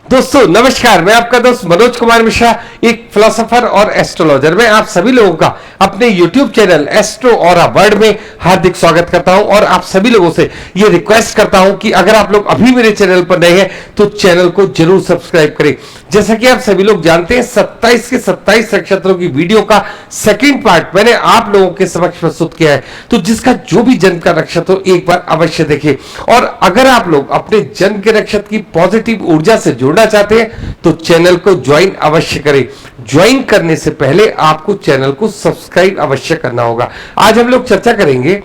दोस्तों नमस्कार, मैं आपका दोस्त मनोज कुमार मिश्रा, एक फिलोसोफर और एस्ट्रोलॉजर। मैं आप सभी लोगों का अपने YouTube channel astro aura world में हार्दिक स्वागत करता हूं और आप सभी लोगों से ये रिक्वेस्ट करता हूं कि अगर आप लोग अभी मेरे चैनल पर नए हैं तो चैनल को जरूर सब्सक्राइब करें। जैसा कि आप सभी लोग जानते हैं 27 के 27 नक्षत्रों की वीडियो का सेकंड पार्ट मैंने आप लोगों के समक्ष प्रस्तुत किया है, तो जिसका जो भी जन्म का नक्षत्र हो एक बार अवश्य देखें। और अगर आप लोग अपने जन्म के नक्षत्र की पॉजिटिव ऊर्जा से जुड़ना चाहते हैं तो चैनल को ज्वाइन अवश्य करें। ज्वाइन करने से पहले आपको चैनल को सब्सक्राइब अवश्य करना होगा। आज हम लोग चर्चा करेंगे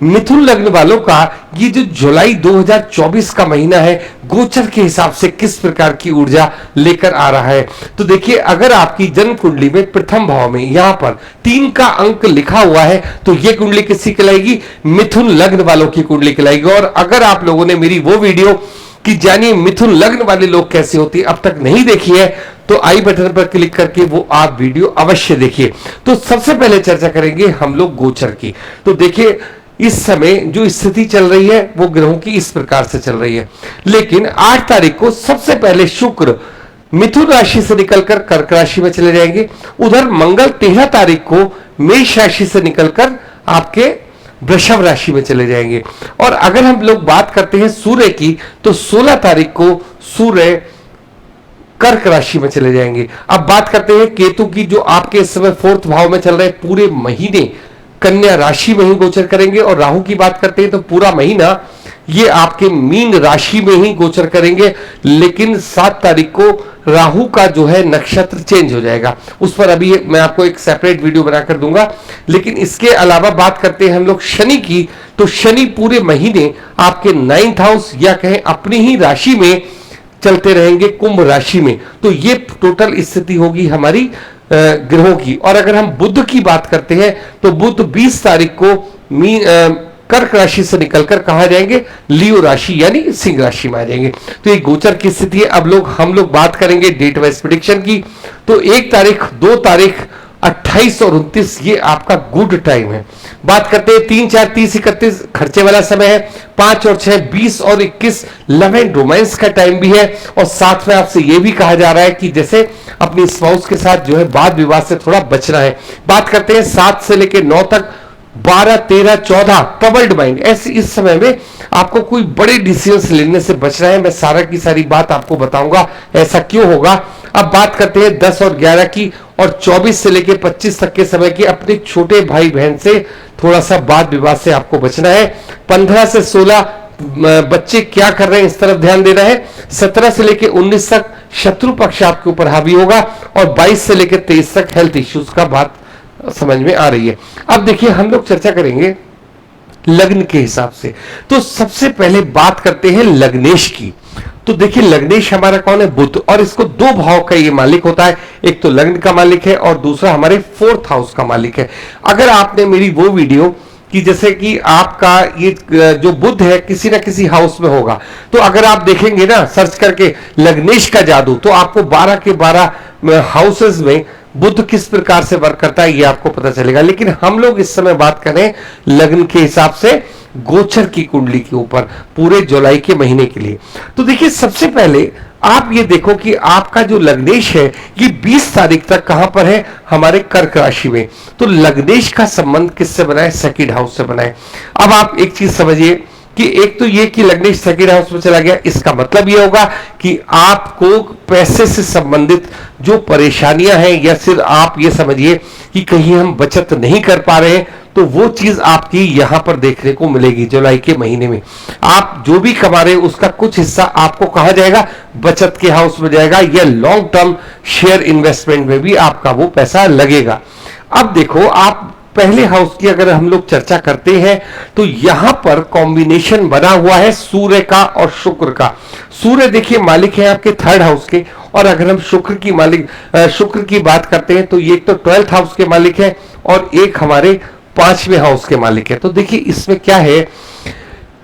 मिथुन लग्न वालों का ये जो जुलाई 2024 का महीना है गोचर के हिसाब से किस प्रकार की ऊर्जा लेकर आ रहा है। तो देखिए, अगर आपकी जन्म कुंडली में प्रथम भाव में यहां पर 3 का अंक लिखा हुआ है तो ये कुंडली किसकी कहलाएगी? मिथुन लग्न वालों की कुंडली कहलाएगी। और अगर आप लोगों ने मेरी वो वीडियो कि जानिए मिथुन लग्न वाले लोग कैसे होते हैं अब तक नहीं देखी है तो आई बटन पर क्लिक करके वो आप वीडियो अवश्य देखिए। तो सबसे पहले चर्चा करेंगे हम लोग गोचर की। तो देखिए, इस समय जो स्थिति चल रही है वो ग्रहों की इस प्रकार से चल रही है। लेकिन 8 तारीख को सबसे पहले शुक्र मिथुन राशि से निकलकर कर्क राशि में चले जाएंगे। उधर मंगल 13 तारीख को मेष राशि से निकलकर आपके वृषभ राशि में चले जाएंगे। और अगर हम लोग बात करते हैं सूर्य की तो 16 तारीख को सूर्य कर्क राशि में चले जाएंगे। अब बात करते हैं केतु की, जो आपके इस समय 4th भाव में चल रहे पूरे महीने कन्या राशि में ही गोचर करेंगे। और राहु की बात करते हैं तो पूरा महीना ये आपके मीन राशि में ही गोचर करेंगे। लेकिन 7 तारीख को राहु का जो है नक्षत्र चेंज हो जाएगा, उस पर अभी मैं आपको एक सेपरेट वीडियो बनाकर दूंगा। लेकिन इसके अलावा बात करते हैं हम लोग शनि की, तो शनि पूरे महीने आपके 9th हाउस या कहें अपनी ही राशि में चलते रहेंगे, कुंभ राशि में। तो ये टोटल स्थिति होगी हमारी ग्रहों की। और अगर हम बुध की बात करते हैं तो बुध 20 तारीख को कर्क राशि से निकलकर कहां जाएंगे? लियो राशि यानी सिंह राशि में आ जाएंगे। तो ये गोचर की स्थिति है। अब हम लोग बात करेंगे डेट वाइज प्रेडिक्शन की। तो 1 तारीख, 2 तारीख, 28 और 29 ये आपका गुड टाइम है। बात करते हैं 3, 4, 30, 31 खर्चे वाला समय है। 5 और 6, 20 और 21 लव एंड रोमांस का टाइम भी है। और साथ में आपसे यह भी कहा जा रहा है कि जैसे अपनी स्पाउस के साथ जो है वाद विवाद से थोड़ा बचना है। बात करते हैं 7 से लेकर 9 तक, 12, 13, 14 ट्रबल्ड माइंड। ऐसे इस समय में आपको कोई बड़े डिसीजंस लेने से बचना है। मैं सारा की सारी बात आपको बताऊंगा ऐसा क्यों होगा। अब बात करते हैं 10 और 11 की, और 24 से लेकर 25 तक के समय की अपने छोटे भाई बहन से थोड़ा सा वाद विवाद से आपको बचना है। 15 से 16 बच्चे क्या कर रहे हैं इस तरफ ध्यान देना है। 17 से लेकर 19 तक शत्रु पक्ष आपके ऊपर हावी होगा। और 22 से लेकर 23 तक हेल्थ इश्यूज का बात समझ में आ रही है। अब देखिए, हम लोग चर्चा करेंगे लग्न के हिसाब से। तो सबसे पहले बात करते हैं लग्नेश की। तो देखिए, लग्नेश हमारा कौन है? बुध। और इसको 2 भाव का ये मालिक होता है, एक तो लग्न का मालिक है और दूसरा हमारे 4th हाउस का मालिक है। अगर आपने मेरी वो वीडियो कि जैसे कि आपका ये जो बुध है किसी ना किसी हाउस में होगा, तो अगर आप देखेंगे ना सर्च करके लग्नेश का जादू, तो आपको 12 के 12 हाउसेस में बुध किस प्रकार से वर्क करता है ये आपको पता चलेगा। लेकिन हम लोग इस समय बात करें लग्न के हिसाब से गोचर की कुंडली के ऊपर पूरे जुलाई के महीने के लिए। तो देखिए, सबसे पहले आप ये देखो कि आपका जो लग्नेश है ये 20 तारीख तक कहां पर है? हमारे कर्क राशि में। तो लग्नेश का संबंध किससे बना है? सेकंड हाउस से बना है। अब आप एक चीज समझिए कि एक तो ये कि लग्नेश सेकंड हाउस में चला गया, इसका मतलब ये होगा कि आपको पैसे से संबंधित जो परेशानियां हैं, या सिर्फ आप ये समझिए कि कहीं हम बचत नहीं कर पा रहे हैं, तो वो चीज आपकी यहां पर देखने को मिलेगी जुलाई के महीने में। आप जो भी कमा रहे हैं उसका कुछ हिस्सा आपको कहा जाएगा? बचत के हाउस में जाएगा, या लॉन्ग टर्म शेयर इन्वेस्टमेंट में भी आपका वो पैसा लगेगा। अब देखो, आप पहले हाउस की अगर हम लोग चर्चा करते हैं तो यहां पर कॉम्बिनेशन बना हुआ है सूर्य का और शुक्र का। सूर्य देखिए मालिक है आपके 3rd हाउस के। और अगर हम शुक्र की बात करते हैं तो ये तो 12th हाउस के मालिक है और एक हमारे 5वें हाउस के मालिक है। तो देखिए, इसमें क्या है,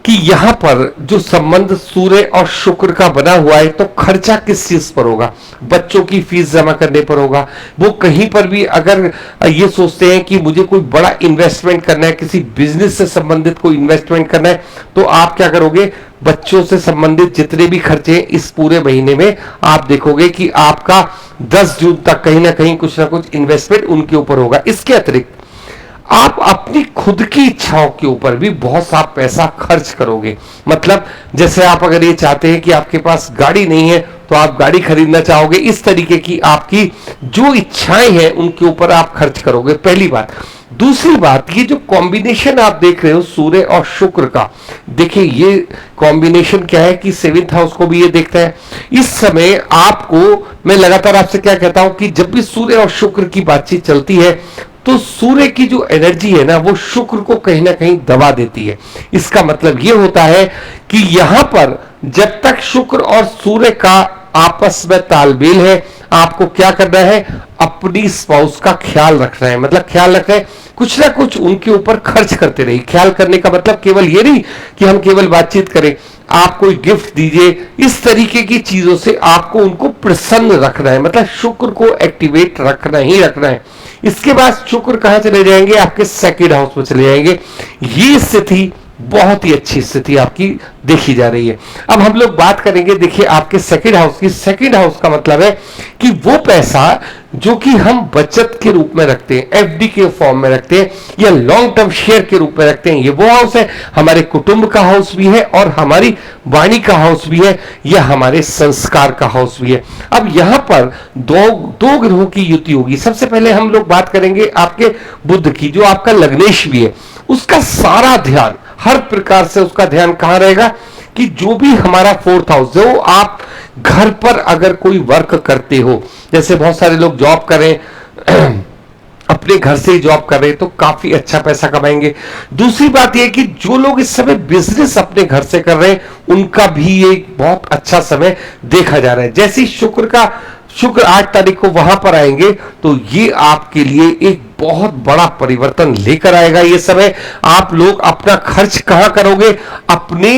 कि यहां पर जो संबंध सूर्य और शुक्र का बना हुआ है, तो खर्चा किस चीज पर होगा? बच्चों की फीस जमा करने पर होगा। वो कहीं पर भी अगर ये सोचते हैं कि मुझे कोई बड़ा इन्वेस्टमेंट करना है, किसी बिजनेस से संबंधित कोई इन्वेस्टमेंट करना है, तो आप क्या करोगे? बच्चों से संबंधित जितने भी खर्चे इस पूरे महीने में आप देखोगे कि आपका 10 जून तक कहीं ना कहीं कुछ ना कुछ इन्वेस्टमेंट उनके ऊपर होगा। इसके अतिरिक्त आप अपनी खुद की इच्छाओं के ऊपर भी बहुत सा पैसा खर्च करोगे। मतलब जैसे आप अगर ये चाहते हैं कि आपके पास गाड़ी नहीं है, तो आप गाड़ी खरीदना चाहोगे। इस तरीके की आपकी जो इच्छाएं हैं उनके ऊपर आप खर्च करोगे, पहली बात। दूसरी बात, ये जो कॉम्बिनेशन आप देख रहे हो सूर्य और शुक्र का, देखिए ये कॉम्बिनेशन क्या है कि 7th हाउस को भी ये देखता है। इस समय आपको, मैं लगातार आपसे क्या कहता हूं कि जब भी सूर्य और शुक्र की बातचीत चलती है, तो सूर्य की जो एनर्जी है ना, वो शुक्र को कहीं ना कहीं दबा देती है। इसका मतलब ये होता है कि यहां पर जब तक शुक्र और सूर्य का आपस में तालमेल है, आपको क्या करना है? अपनी स्पाउस का ख्याल रखना है। मतलब ख्याल रखना है, कुछ ना कुछ उनके ऊपर खर्च करते रहिए। ख्याल करने का मतलब केवल ये नहीं कि हम केवल बातचीत करें, आप कोई गिफ्ट दीजिए। इस तरीके की चीजों से आपको उनको प्रसन्न रखना है। मतलब शुक्र को एक्टिवेट रखना ही रखना है। इसके बाद शुक्र कहां चले जाएंगे? आपके 2nd हाउस में चले जाएंगे। ये स्थिति बहुत ही अच्छी स्थिति आपकी देखी जा रही है। अब हम लोग बात करेंगे, देखिए आपके 2nd हाउस की। 2nd हाउस का मतलब है कि वो पैसा जो कि हम बचत के रूप में रखते हैं, एफडी के फॉर्म में रखते हैं, या लॉन्ग टर्म शेयर के रूप में रखते हैं, ये वो हाउस है। हमारे कुटुंब का हाउस भी है, और हमारी वाणी का हाउस भी है, या हमारे संस्कार का हाउस भी है। अब यहां पर दो ग्रहों की युति होगी। सबसे पहले हम लोग बात करेंगे आपके बुध की, जो आपका लग्नेश भी है। उसका सारा ध्यान, हर प्रकार से उसका ध्यान कहां रहेगा? कि जो भी हमारा 4th हाउस, जो आप घर पर अगर कोई वर्क करते हो, जैसे बहुत सारे लोग जॉब करें अपने घर से ही जॉब कर रहे हैं, तो काफी अच्छा पैसा कमाएंगे। दूसरी बात यह कि जो लोग इस समय बिजनेस अपने घर से कर रहे हैं, उनका भी एक बहुत अच्छा समय देखा जा रहा है। जैसे ही शुक्र 8 तारीख को वहां पर आएंगे, तो ये आपके लिए एक बहुत बड़ा परिवर्तन लेकर आएगा। ये समय आप लोग अपना खर्च कहां करोगे? अपने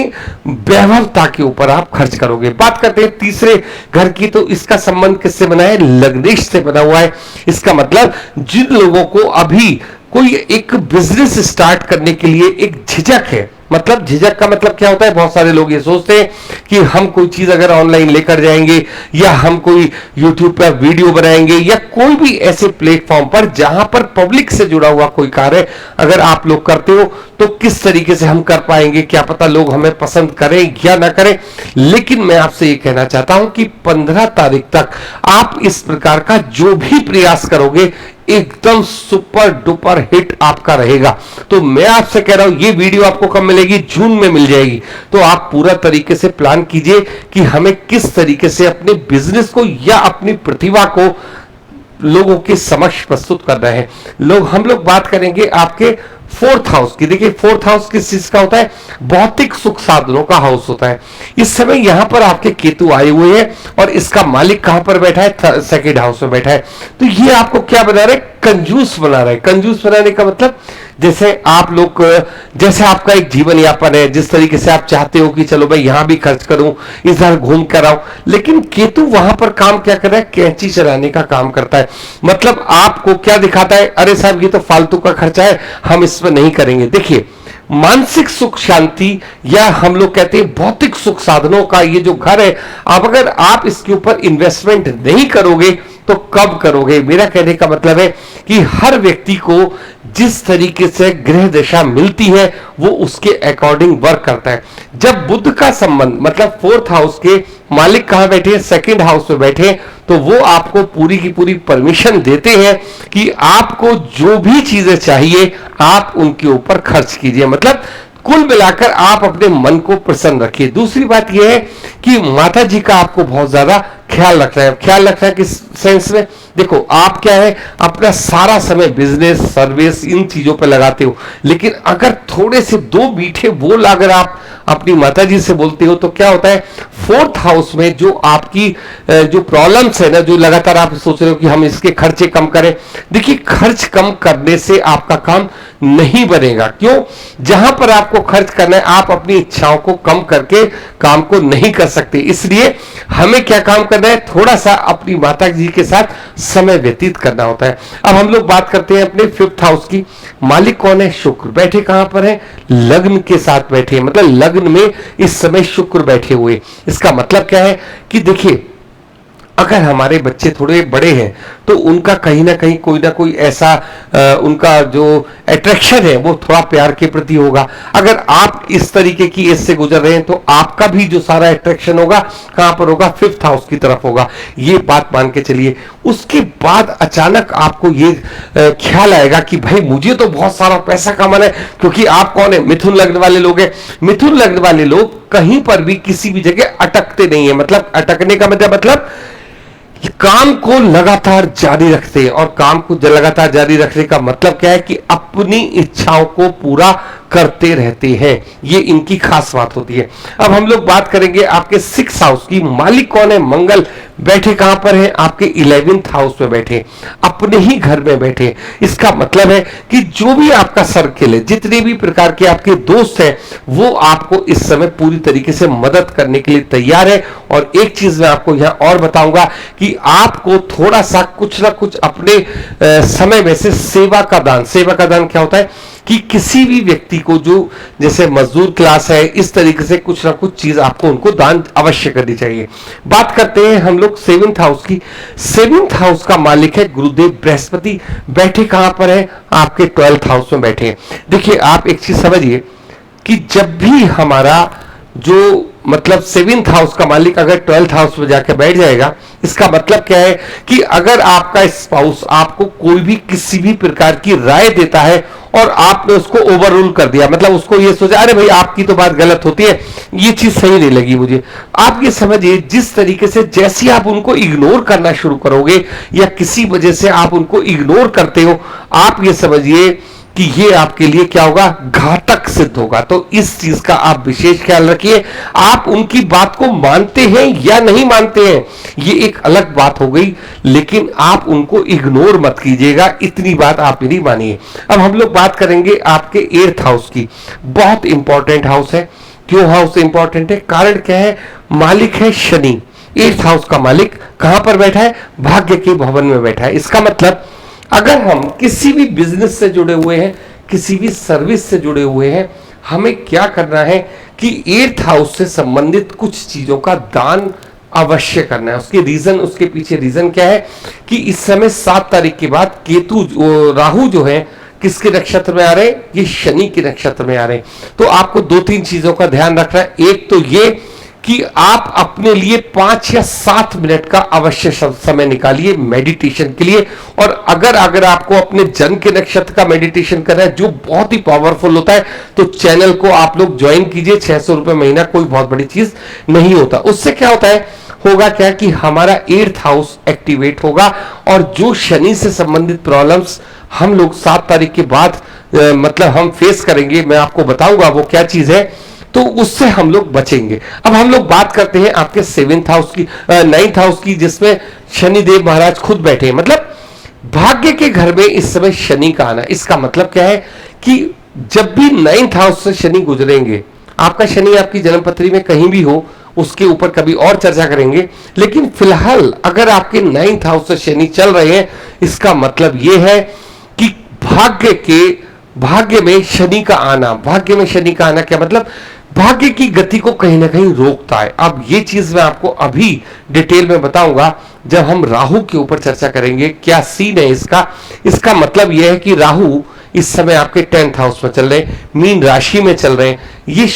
वैभवता के ऊपर आप खर्च करोगे। बात करते हैं तीसरे घर की, तो इसका संबंध किससे बना है? लग्नेश से बना हुआ है। इसका मतलब जिन लोगों को अभी कोई एक बिजनेस स्टार्ट करने के लिए एक झिझक है, मतलब झिझक का मतलब क्या होता है? बहुत सारे लोग ये सोचते हैं कि हम कोई चीज अगर ऑनलाइन लेकर जाएंगे, या हम कोई यूट्यूब पर वीडियो बनाएंगे, या कोई भी ऐसे प्लेटफॉर्म पर जहां पर पब्लिक से जुड़ा हुआ कोई कार्य अगर आप लोग करते हो, तो किस तरीके से हम कर पाएंगे? क्या पता लोग हमें पसंद करें या ना करें। लेकिन मैं आपसे ये कहना चाहता हूं कि 15 तारीख तक आप इस प्रकार का जो भी प्रयास करोगे, एकदम सुपर डुपर हिट आपका रहेगा। तो मैं आपसे कह रहा हूं, ये वीडियो आपको कब मिलेगी? जून में मिल जाएगी। तो आप पूरा तरीके से प्लान कीजिए कि हमें किस तरीके से अपने बिजनेस को या अपनी प्रतिभा को लोगों के समक्ष प्रस्तुत करना है। हम लोग बात करेंगे आपके 4th हाउस की। देखिए 4th हाउस किस चीज का होता है? भौतिक सुख साधनों का हाउस होता है। इस समय यहां पर आपके केतु आए हुए हैं, और इसका मालिक कहां पर बैठा है? 2nd हाउस में बैठा है। तो ये आपको क्या बना रहा है? कंजूस बना रहा है। कंजूस बनाने का मतलब, जैसे आप लोग, जैसे आपका एक जीवन यापन है, जिस तरीके से आप चाहते हो कि चलो मैं यहां भी खर्च करूं, इधर घूम कर आऊं, लेकिन केतु वहां पर काम क्या कर रहा है? कैंची चलाने का काम करता है। मतलब आपको क्या दिखाता है? अरे साहब ये तो फालतू का खर्चा है, हम इसमें नहीं करेंगे। देखिए मानसिक सुख शांति, या हम लोग कहते हैं भौतिक सुख साधनों का ये जो घर है, अब अगर आप इसके ऊपर इन्वेस्टमेंट नहीं करोगे तो कब करोगे? मेरा कहने का मतलब है कि हर व्यक्ति को जिस तरीके से ग्रह दशा मिलती है, वो उसके अकॉर्डिंग वर्क करता है। जब बुध का संबंध, मतलब 4th हाउस के मालिक कहां बैठे? 2nd हाउस में बैठे, तो वो आपको पूरी की पूरी परमिशन देते हैं कि आपको जो भी चीजें चाहिए आप उनके ऊपर खर्च कीजिए। मतलब कुल मिलाकर आप अपने मन को प्रसन्न रखिए। दूसरी बात यह है कि माता जी का आपको बहुत ज्यादा ख्याल रखना है। ख्याल रखना है किस सेंस में? देखो, आप क्या है, अपना सारा समय बिजनेस, सर्विस, इन चीजों पे लगाते हो, लेकिन अगर थोड़े से 2 मीठे बोल अगर आप अपनी माताजी से बोलते हो तो क्या होता है, 4th हाउस में जो आपकी जो प्रॉब्लम्स है ना, जो लगातार आप सोच रहे हो कि हम इसके खर्चे कम करें, देखिए खर्च कम करने से आपका काम नहीं बनेगा। क्यों? जहां पर आपको खर्च करना है, आप अपनी इच्छाओं को कम करके काम को नहीं कर सकते। इसलिए हमें क्या काम करना है, थोड़ा सा अपनी माता जी के साथ समय व्यतीत करना होता है। अब हम लोग बात करते हैं अपने 5th हाउस की। मालिक कौन है? शुक्र। बैठे कहां पर है? लग्न के साथ बैठे, मतलब लग्न में इस समय शुक्र बैठे हुए। इसका मतलब क्या है कि देखिए, अगर हमारे बच्चे थोड़े बड़े हैं तो उनका कहीं ना कहीं कोई ना कोई ऐसा उनका जो अट्रैक्शन है वो थोड़ा प्यार के प्रति होगा। अगर आप इस तरीके की एज से गुजर रहे हैं तो आपका भी जो सारा अट्रैक्शन होगा कहां पर होगा? 5th हाउस की तरफ होगा। ये बात मान के चलिए। उसके बाद अचानक आपको ये ख्याल आएगा कि भाई मुझे तो बहुत सारा पैसा कमाना है, क्योंकि आप कौन है? मिथुन लग्न वाले लोग हैं। मिथुन लग्न वाले लोग कहीं पर भी किसी भी जगह अटकते नहीं है। मतलब अटकने का मतलब काम को लगातार जारी रखते हैं। और काम को लगातार जारी रखने का मतलब क्या है कि अपनी इच्छाओं को पूरा करते रहते हैं। ये इनकी खास बात होती है। अब हम लोग बात करेंगे आपके 6th हाउस की। मालिक कौन है? मंगल। बैठे कहां पर है? आपके 11th हाउस में बैठे, अपने ही घर में बैठे। इसका मतलब है कि जो भी आपका सर्किल है, जितने भी प्रकार के आपके दोस्त हैं, वो आपको इस समय पूरी तरीके से मदद करने के लिए तैयार है। और एक चीज मैं आपको यहां और बताऊंगा कि आपको थोड़ा सा कुछ ना कुछ अपने समय में से सेवा का दान क्या होता है कि किसी भी व्यक्ति को जो जैसे मजदूर क्लास है, इस तरीके से कुछ ना कुछ चीज आपको उनको दान अवश्य करनी चाहिए। बात करते हैं हम लोग 7th हाउस की। 7th हाउस का मालिक है गुरुदेव बृहस्पति। बैठे कहां पर है? आपके 12th हाउस में बैठे हैं। देखिए, आप एक चीज समझिए कि जब भी हमारा जो मतलब 7th हाउस का मालिक अगर 12th हाउस में जाकर बैठ जाएगा, इसका मतलब क्या है कि अगर आपका स्पाउस आपको कोई भी किसी भी प्रकार की राय देता है और आपने उसको ओवररूल कर दिया, मतलब उसको ये सोचा अरे भाई आपकी तो बात गलत होती है, ये चीज सही नहीं लगी मुझे। आप ये समझिए, जिस तरीके से जैसे आप उनको इग्नोर करना शुरू करोगे या किसी वजह से आप उनको इग्नोर करते हो, आप ये समझिए कि ये आपके लिए क्या होगा? घातक सिद्ध होगा। तो इस चीज का आप विशेष ख्याल रखिए। आप उनकी बात को मानते हैं या नहीं मानते हैं, ये एक अलग बात हो गई, लेकिन आप उनको इग्नोर मत कीजिएगा, इतनी बात आप मेरी मानिए। अब हम लोग बात करेंगे आपके 8th हाउस की। बहुत इंपॉर्टेंट हाउस है। क्यों हाउस इंपॉर्टेंट है? कारण क्या है? मालिक है शनि। 8th हाउस का मालिक कहां पर बैठा है? भाग्य के भवन में बैठा है। इसका मतलब अगर हम किसी भी बिजनेस से जुड़े हुए हैं, किसी भी सर्विस से जुड़े हुए हैं, हमें क्या करना है कि 8th हाउस से संबंधित कुछ चीजों का दान अवश्य करना है। उसके पीछे रीजन क्या है कि इस समय 7 तारीख के बाद केतु राहु जो है किसके नक्षत्र में आ रहे हैं? ये शनि के नक्षत्र में आ रहे हैं। तो आपको 2-3 चीजों का ध्यान रखना है। एक तो ये कि आप अपने लिए 5 या 7 मिनट का अवश्य समय निकालिए मेडिटेशन के लिए। और अगर आपको अपने जन्म के नक्षत्र का मेडिटेशन करना है जो बहुत ही पावरफुल होता है, तो चैनल को आप लोग ज्वाइन कीजिए। 600 रुपए महीना कोई बहुत बड़ी चीज नहीं होता। उससे क्या होता है, होगा क्या कि हमारा 8th हाउस एक्टिवेट होगा और जो शनि से संबंधित प्रॉब्लम्स हम लोग 7 तारीख के बाद मतलब हम फेस करेंगे, मैं आपको बताऊंगा वो क्या चीज है, तो उससे हम लोग बचेंगे। अब हम लोग बात करते हैं आपके 7th हाउस की, 9th हाउस की, जिसमें शनिदेव महाराज खुद बैठे हैं। मतलब भाग्य के घर में इस समय शनि का आना, इसका मतलब क्या है कि जब भी 9th हाउस से शनि गुजरेंगे, आपका शनि आपकी जन्मपत्री में कहीं भी हो, उसके ऊपर कभी और चर्चा करेंगे, लेकिन फिलहाल अगर आपके 9th हाउस से शनि चल रहे हैं, इसका मतलब यह है कि भाग्य में शनि का आना क्या मतलब? भाग्य की गति को कहीं ना कहीं रोकता है। अब ये चीज मैं आपको अभी डिटेल में बताऊंगा जब हम राहु के ऊपर चर्चा करेंगे, क्या सीन है इसका मतलब यह है कि राहु इस समय आपके 10th हाउस में चल रहे हैं, मीन राशि में चल रहे हैं। ये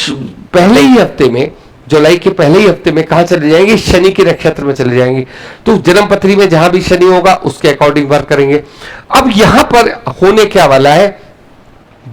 पहले ही हफ्ते में, जुलाई के पहले ही हफ्ते में कहां चले जाएंगे? शनि के नक्षत्र में चले जाएंगे। तो जन्मपत्री में जहां भी शनि होगा उसके अकॉर्डिंग वर्क करेंगे। अब यहां पर होने क्या वाला है,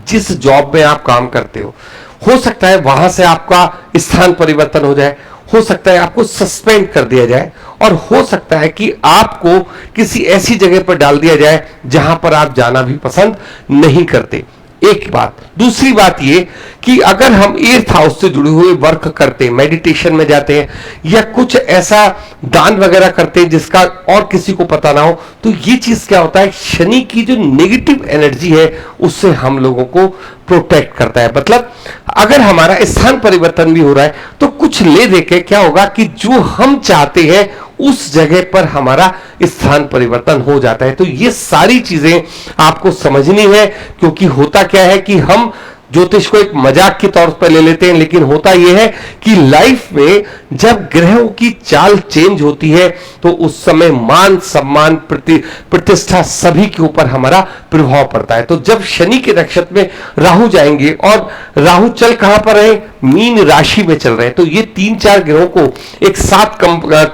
जिस जॉब में आप काम करते हो सकता है वहां से आपका स्थान परिवर्तन हो जाए, हो सकता है आपको सस्पेंड कर दिया जाए, और हो सकता है कि आपको किसी ऐसी जगह पर डाल दिया जाए जहां पर आप जाना भी पसंद नहीं करते। एक बात। दूसरी बात ये कि अगर हम एर्थ हाउस से जुड़े हुए वर्क करते हैं, मेडिटेशन में जाते हैं या कुछ ऐसा दान वगैरह करते हैं जिसका और किसी को पता ना हो, तो ये चीज क्या होता है, शनि की जो नेगेटिव एनर्जी है उससे हम लोगों को प्रोटेक्ट करता है। मतलब अगर हमारा स्थान परिवर्तन भी हो रहा है तो कुछ ले देके क्या होगा कि जो हम चाहते हैं उस जगह पर हमारा स्थान परिवर्तन हो जाता है। तो ये सारी चीजें आपको समझनी है, क्योंकि होता क्या है कि हम ज्योतिष को एक मजाक के तौर पर ले लेते हैं, लेकिन होता यह है कि लाइफ में जब ग्रहों की चाल चेंज होती है तो उस समय मान सम्मान प्रतिष्ठा सभी के ऊपर हमारा प्रभाव पड़ता है। तो जब शनि के नक्षत्र में राहु जाएंगे, और राहु चल कहां पर है, मीन राशि में चल रहे हैं, तो ये 3-4 ग्रहों को एक साथ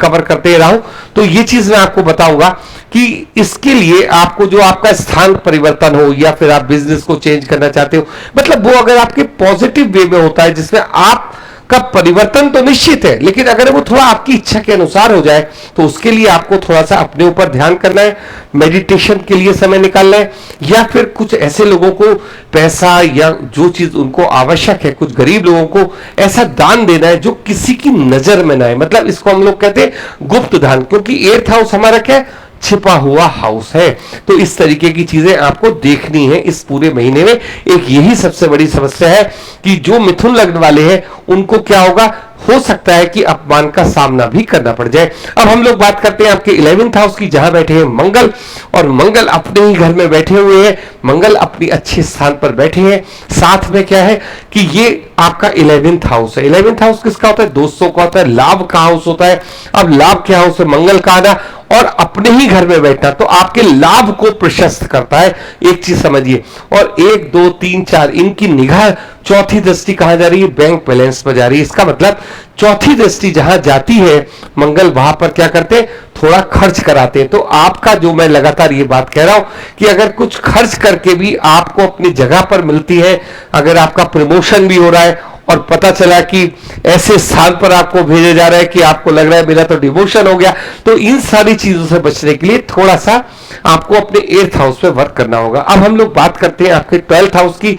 कवर करते हैं राहु। तो ये चीज मैं आपको बताऊंगा कि इसके लिए आपको जो आपका स्थान परिवर्तन हो या फिर आप बिजनेस को चेंज करना चाहते हो, मतलब वो अगर आपके पॉजिटिव वे में होता है जिसमें आपका परिवर्तन तो निश्चित है, लेकिन अगर वो थोड़ा आपकी इच्छा के अनुसार हो जाए तो उसके लिए आपको थोड़ा सा अपने ऊपर ध्यान करना है, मेडिटेशन के लिए समय निकालना है, या फिर कुछ ऐसे लोगों को पैसा या जो चीज उनको आवश्यक है, कुछ गरीब लोगों को ऐसा दान देना है जो किसी की नजर में ना आए। मतलब इसको हम लोग कहते हैं गुप्त दान, क्योंकि एर्थ हाउस हमारा क्या है, छिपा हुआ हाउस है। तो इस तरीके की चीजें आपको देखनी है इस पूरे महीने में। एक यही सबसे बड़ी समस्या है कि जो मिथुन लग्न वाले हैं उनको क्या होगा, हो सकता है कि अपमान का सामना भी करना पड़ जाए। अब हम लोग बात करते हैं आपके 11th हाउस की, जहां बैठे हैं मंगल, और मंगल अपने ही घर में बैठे हुए हैं, मंगल अपनी अच्छे स्थान पर बैठे हैं। साथ में क्या है कि ये आपका 11th हाउस है। 11th हाउस किसका होता है, दोस्तों का होता है, लाभ का हाउस होता है। अब लाभ के हाउस से मंगल का आना और अपने ही घर में बैठना तो आपके लाभ को प्रशस्त करता है। एक चीज समझिए, और 1 2 3 4 इनकी निगाह चौथी दृष्टि कहां जा रही है, बैंक बैलेंस पर जा रही है। इसका मतलब चौथी दृष्टि जहां जाती है मंगल, वहां पर क्या करते हैं, थोड़ा खर्च कराते हैं। तो आपका जो, मैं लगातार ये बात कह रहा हूं कि अगर कुछ खर्च करके भी आपको अपनी जगह पर मिलती है, अगर आपका प्रमोशन भी हो रहा है और पता चला कि ऐसे स्थान पर आपको भेजा जा रहा है कि आपको लग रहा है मेरा तो डिवोशन हो गया, तो इन सारी चीजों से बचने के लिए थोड़ा सा आपको अपने 8th हाउस पे वर्क करना होगा। अब हम लोग बात करते हैं आपके 12th हाउस की,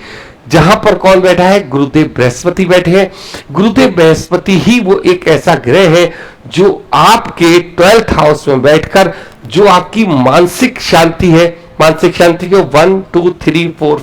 जहां पर कौन बैठा है, गुरुदेव बृहस्पति बैठे हैं। गुरुदेव बृहस्पति ही वो एक ऐसा ग्रह है जो आपके 12th हाउस में बैठकर जो आपकी मानसिक शांति है, मानसिक शांति को 1 2 3 4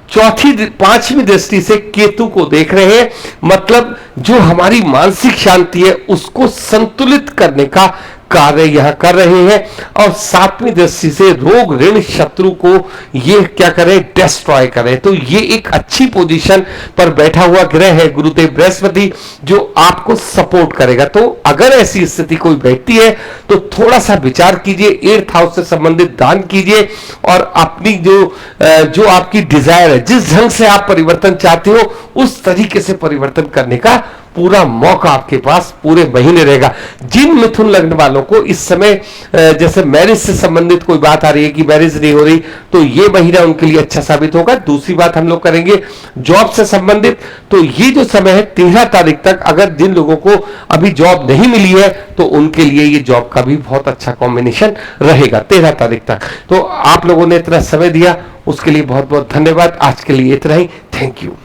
5 पांचवी दृष्टि से केतु को देख रहे हैं। मतलब जो हमारी मानसिक शांति है उसको संतुलित करने का कार्य यहां कर रहे हैं, और 7वीं दृष्टि से रोग ऋण शत्रु को ये क्या करें, डिस्ट्रॉय करें। तो ये एक अच्छी पोजीशन पर बैठा हुआ ग्रह है गुरुदेव बृहस्पति, जो आपको सपोर्ट करेगा। तो अगर ऐसी स्थिति कोई बैठती है तो थोड़ा सा विचार कीजिए, 8th हाउस से संबंधित दान कीजिए, और अपनी जो आपकी डिजायर है, जिस ढंग से आप परिवर्तन चाहते हो उस तरीके से परिवर्तन करने का पूरा मौका आपके पास पूरे महीने रहेगा। जिन मिथुन लग्न वालों को इस समय जैसे मैरिज से संबंधित कोई बात आ रही है कि मैरिज नहीं हो रही, तो ये महीना उनके लिए अच्छा साबित होगा। दूसरी बात हम लोग करेंगे जॉब से संबंधित, तो ये जो समय है 13 तारीख तक, अगर जिन लोगों को अभी जॉब नहीं मिली है तो उनके लिए ये जॉब का भी बहुत अच्छा कॉम्बिनेशन रहेगा 13 तारीख तक। तो आप लोगों ने इतना समय दिया उसके लिए बहुत बहुत धन्यवाद। आज के लिए इतना ही, थैंक यू।